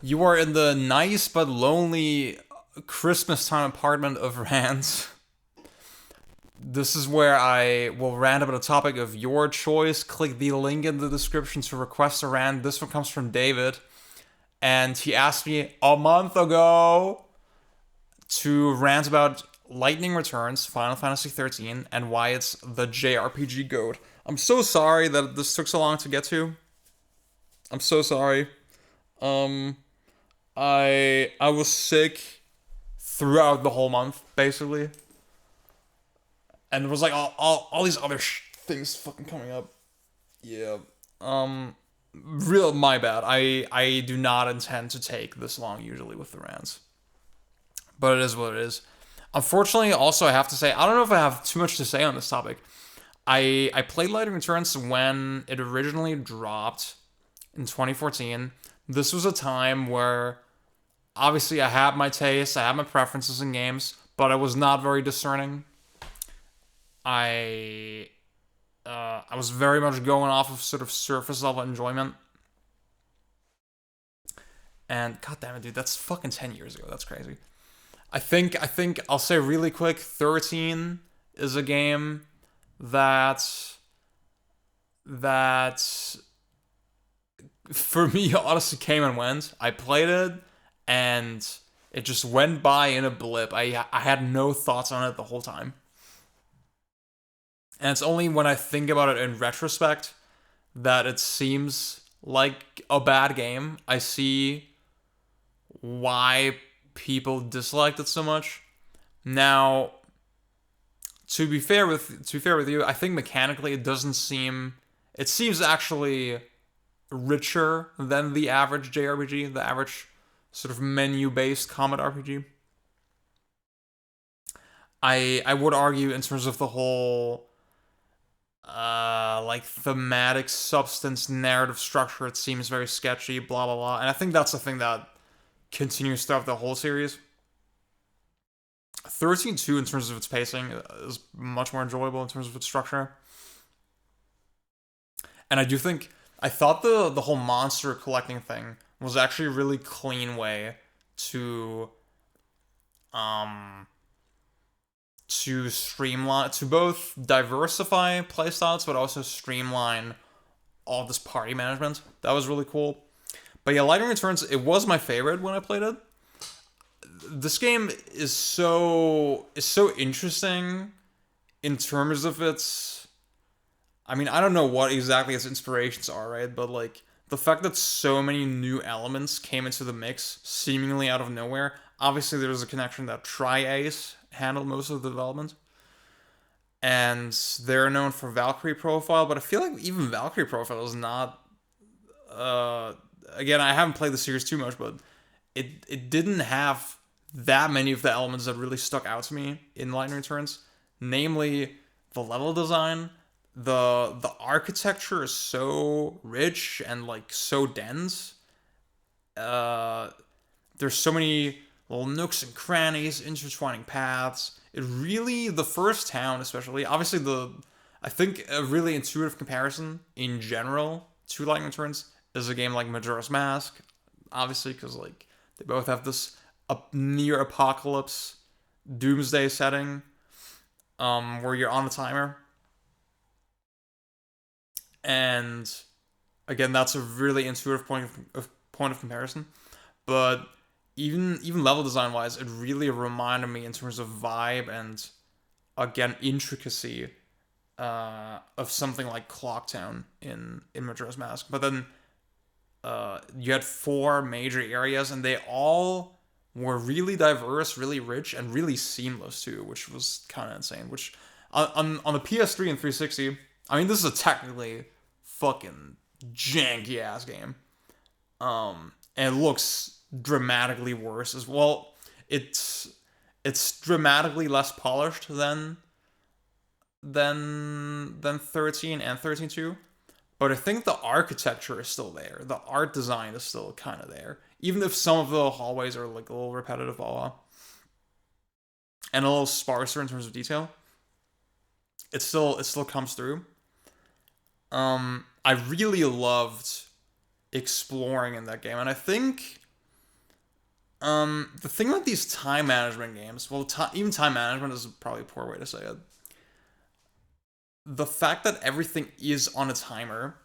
You are in the nice but lonely Christmas time apartment of rants. This is where I will rant about a topic of your choice. Click the link in the description to request a rant. This one comes from David, and he asked me a month ago to rant about Lightning Returns, Final Fantasy 13, and why it's the JRPG GOAT. I'm so sorry that this took so long to get to. I'm so sorry. Um, I was sick throughout the whole month, basically, and it was like all these other things fucking coming up. Yeah. Real my bad. I do not intend to take this long usually with the rants, but it is what it is. Unfortunately, also I have to say I don't know if I have too much to say on this topic. I played Lightning Returns when it originally dropped in 2014. This was a time where obviously I had my tastes, I had my preferences in games, but I was not very discerning. I I was very much going off of sort of surface level enjoyment. And god damn it, dude, that's fucking 10 years ago. That's crazy. I think I'll say really quick. 13 is a game that that for me honestly came and went. I played it and it just went by in a blip. I had no thoughts on it the whole time. And it's only when I think about it in retrospect that it seems like a bad game. I see why people disliked it so much. Now, to be fair with you, I think mechanically it doesn't seem it seems actually richer than the average JRPG, the average sort of menu-based combat RPG. I would argue in terms of the whole like thematic substance narrative structure, it seems very sketchy, blah blah blah. And I think that's the thing that continues throughout the whole series. 13-2 in terms of its pacing is much more enjoyable in terms of its structure. And I thought the whole monster collecting thing was actually a really clean way to um streamline to both diversify playstyles but also streamline all this party management. That was really cool. But yeah, Lightning Returns, it was my favorite when I played it. This game is so interesting in terms of its I mean, I don't know what exactly its inspirations are, right? But like the fact that so many new elements came into the mix seemingly out of nowhere. Obviously there's a connection that Tri-Ace handled most of the development. And they're known for Valkyrie Profile, but I feel like even Valkyrie Profile is not uh again, I haven't played the series too much, but it didn't have that many of the elements that really stuck out to me in Lightning Returns, namely the level design. The architecture is so rich and like so dense. Uh, there's so many little nooks and crannies, intertwining paths. It really the first town, especially obviously the I think a really intuitive comparison in general to Lightning Returns is a game like Majora's Mask, obviously because like they both have this near apocalypse doomsday setting where you're on a timer. And again, that's a really intuitive point of comparison. But even level design wise, it really reminded me in terms of vibe and again intricacy of something like Clocktown in Majora's Mask. But then you had four major areas, and they all were really diverse, really rich, and really seamless too, which was kind of insane. Which on the PS3 and 360, I mean, this is a technically fucking janky ass game. And it looks dramatically worse as well. It's it's dramatically less polished than 13 and 13-2. But I think the architecture is still there. The art design is still kind of there. Even if some of the hallways are like a little repetitive, and a little sparser in terms of detail, it still comes through. I really loved exploring in that game, and I think The thing about these time management games, well, even time management is probably a poor way to say it. The fact that everything is on a timer,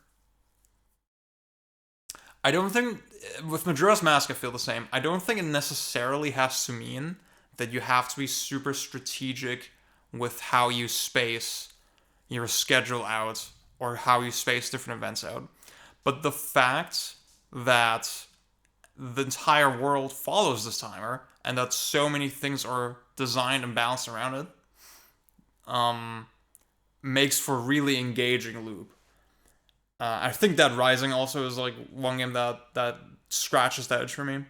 I don't think with Majora's Mask I feel the same. I don't think it necessarily has to mean that you have to be super strategic with how you space your schedule out or how you space different events out. But the fact that the entire world follows this timer and that so many things are designed and balanced around it um, makes for a really engaging loop. I think that Rising also is like one game that scratches that itch for me.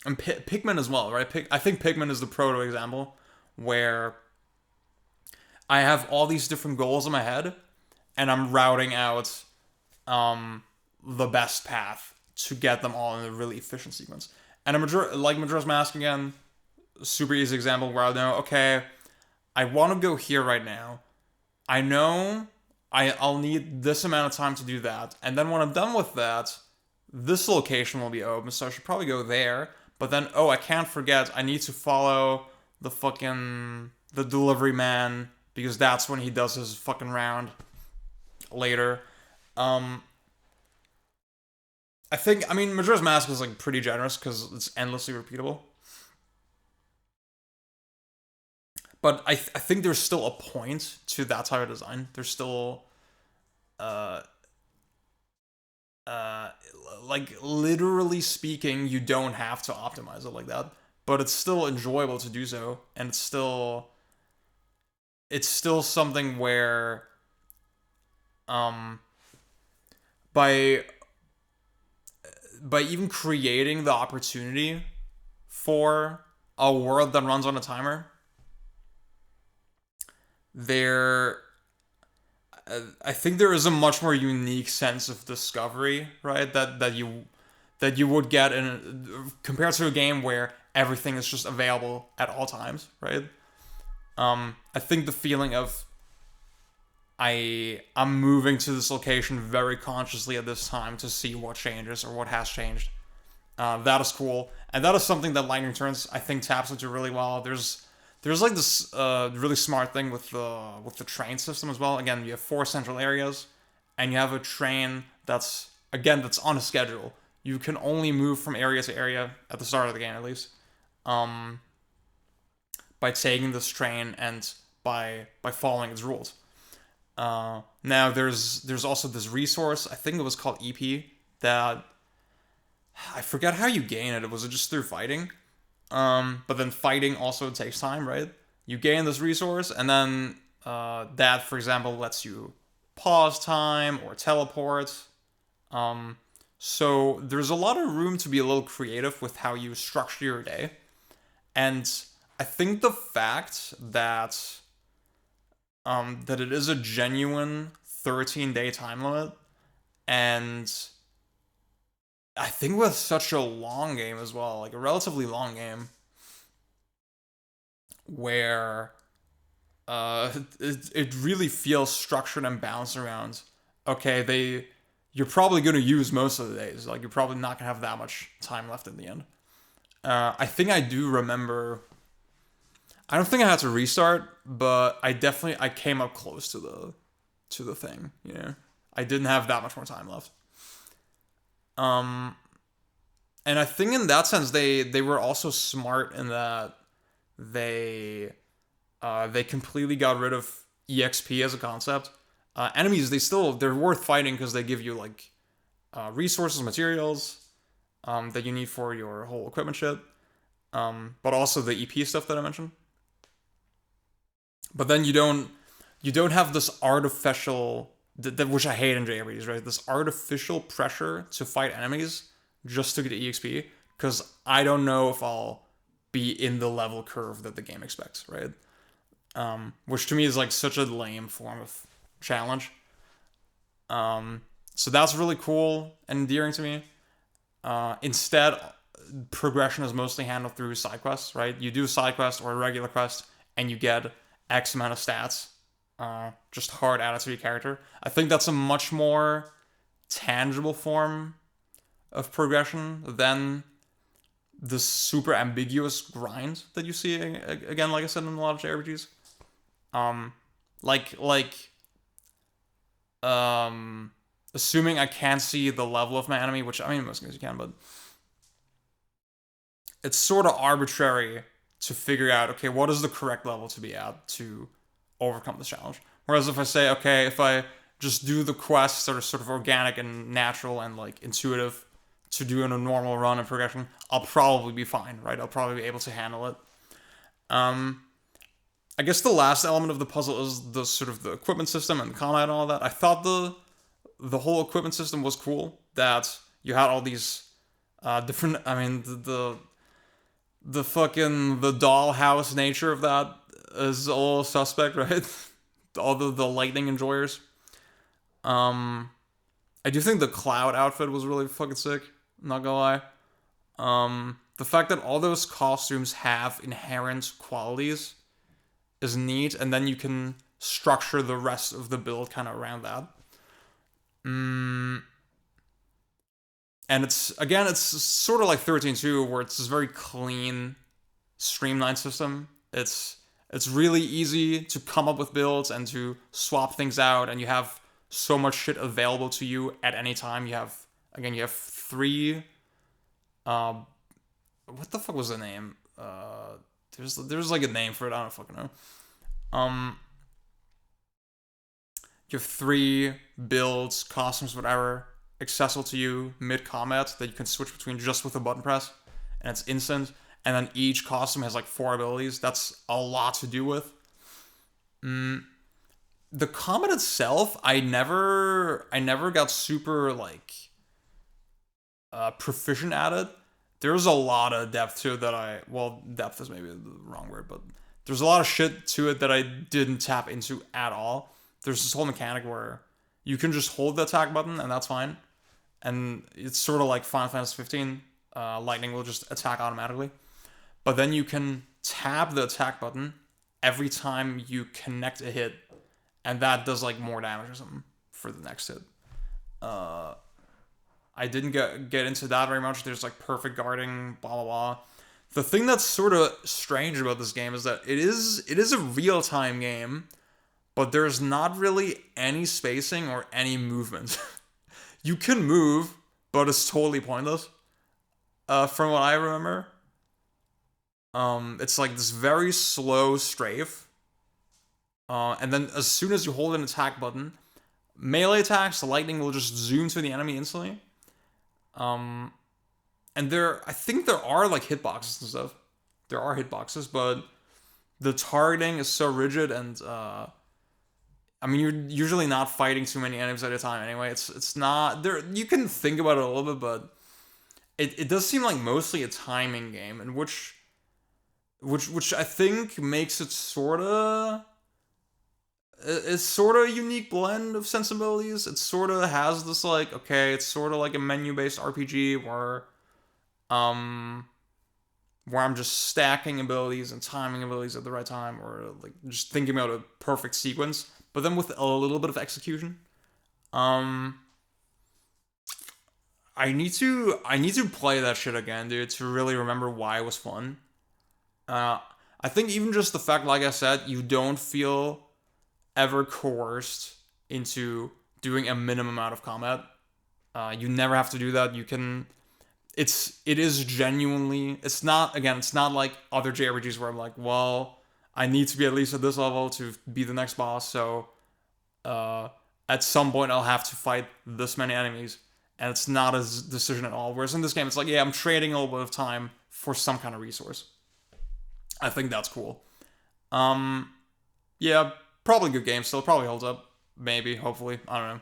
And Pikmin as well, right? I think Pikmin is the proto example where I have all these different goals in my head, and I'm routing out the best path to get them all in a really efficient sequence. And like Majora's Mask again, super easy example where I know, okay, I want to go here right now. I know I'll need this amount of time to do that, and then when I'm done with that, this location will be open, so I should probably go there. But then, oh, I can't forget, I need to follow the delivery man because that's when he does his fucking round later. Um, I mean, Majora's Mask is like pretty generous because it's endlessly repeatable. But I think there's still a point to that type of design. There's still, uh, uh, like literally speaking, you don't have to optimize it like that. But it's still enjoyable to do so, and it's still something where, um, by by even creating the opportunity for a world that runs on a timer, there I think there is a much more unique sense of discovery, right? That you would get in compared to a game where everything is just available at all times, right? I think the feeling of I'm moving to this location very consciously at this time to see what changes or what has changed. That is cool, and that is something that Lightning Turns I think taps into really well. There's like this really smart thing with the train system as well. Again, you have four central areas, and you have a train that's on a schedule. You can only move from area to area at the start of the game, at least, um, by taking this train and by following its rules. Now there's also this resource. I think it was called EP that I forget how you gain it. Was it just through fighting? But then fighting also takes time, right? You gain this resource, and then that, for example, lets you pause time or teleport. Um, so there's a lot of room to be a little creative with how you structure your day. And I think the fact that it is a genuine 13-day time limit, and I think with such a long game as well, like a relatively long game, where it really feels structured and balanced around. Okay, you're probably going to use most of the days. Like you're probably not going to have that much time left in the end. I think I do remember. I don't think I had to restart, but I came up close to the thing. You know, I didn't have that much more time left. Um, and I think in that sense they were also smart in that they completely got rid of EXP as a concept. Enemies they're worth fighting because they give you like resources, materials that you need for your whole equipment shit. But also the EP stuff that I mentioned. But then you don't have this artificial which I hate in JRPGs, right? This artificial pressure to fight enemies just to get EXP because I don't know if I'll be in the level curve that the game expects, right? Which to me is like such a lame form of challenge. So that's really cool and endearing to me. Instead, progression is mostly handled through side quests, right? You do a side quest or a regular quest, and you get X amount of stats, just hard added to your character. I think that's a much more tangible form of progression than the super ambiguous grind that you see again, like I said, in a lot of JRPGs. Um, like um, assuming I can't see the level of my enemy, which I mean most games you can, but it's sort of arbitrary to figure out, okay, what is the correct level to be at to overcome this challenge. Whereas if I say, okay, if I just do the quests that are sort of organic and natural and like intuitive to do in a normal run and progression, I'll probably be fine, right? I'll probably be able to handle it. Um, I guess the last element of the puzzle is the sort of the equipment system and combat and all that. I thought the whole equipment system was cool. That you had all these different. I mean, the fucking the dollhouse nature of that is a little suspect, right? All the lightning enjoyers. Um, I do think the cloud outfit was really fucking sick. Not gonna lie. The fact that all those costumes have inherent qualities is neat, and then you can structure the rest of the build kind of around that. Mm, and it's sort of like 13.2, where it's this very clean, streamlined system. It's really easy to come up with builds and to swap things out, and you have so much shit available to you at any time. You have three. Um, what the fuck was the name? There's like a name for it. I don't fucking know. Um, you have three builds, costumes, whatever, accessible to you mid combat that you can switch between just with a button press, and it's instant. And then each costume has like four abilities. That's a lot to do with. Mm, the combat itself, I never got super like proficient at it. There's a lot of depth to it that depth is maybe the wrong word, but there's a lot of shit to it that I didn't tap into at all. There's this whole mechanic where you can just hold the attack button and that's fine, and it's sort of like Final Fantasy 15. Lightning will just attack automatically, but then you can tap the attack button every time you connect a hit, and that does like more damage or something for the next hit. Uh, I didn't get into that very much. There's like perfect guarding, blah blah blah. The thing that's sort of strange about this game is that it is a real time game, but there's not really any spacing or any movement. You can move, but it's totally pointless. From what I remember, it's like this very slow strafe. And then as soon as you hold an attack button, melee attacks, the lightning will just zoom to the enemy instantly. Um, and I think there are like hitboxes and stuff. There are hitboxes, but the targeting is so rigid, and I mean, you're usually not fighting too many enemies at a time anyway. It's not there. You can think about it a little bit, but it does seem like mostly a timing game, and which I think makes it sorta. It's sort of a unique blend of sensibilities. It sort of has this like, okay, it's sort of like a menu-based RPG um where I'm just stacking abilities and timing abilities at the right time, or like just thinking about a perfect sequence, but then with a little bit of execution. Um I need to play that shit again, dude, to really remember why it was fun. Uh I think even just the fact, like I said, you don't feel ever coerced into doing a minimum amount of combat. You never have to do that. You can. It is genuinely. It's not like other JRPGs where I'm like, well, I need to be at least at this level to be the next boss. So uh, at some point I'll have to fight this many enemies, and it's not a decision at all. Whereas in this game, it's like, yeah, I'm trading a little bit of time for some kind of resource. I think that's cool. Yeah, probably good game still. Probably holds up. Maybe, hopefully. I don't know.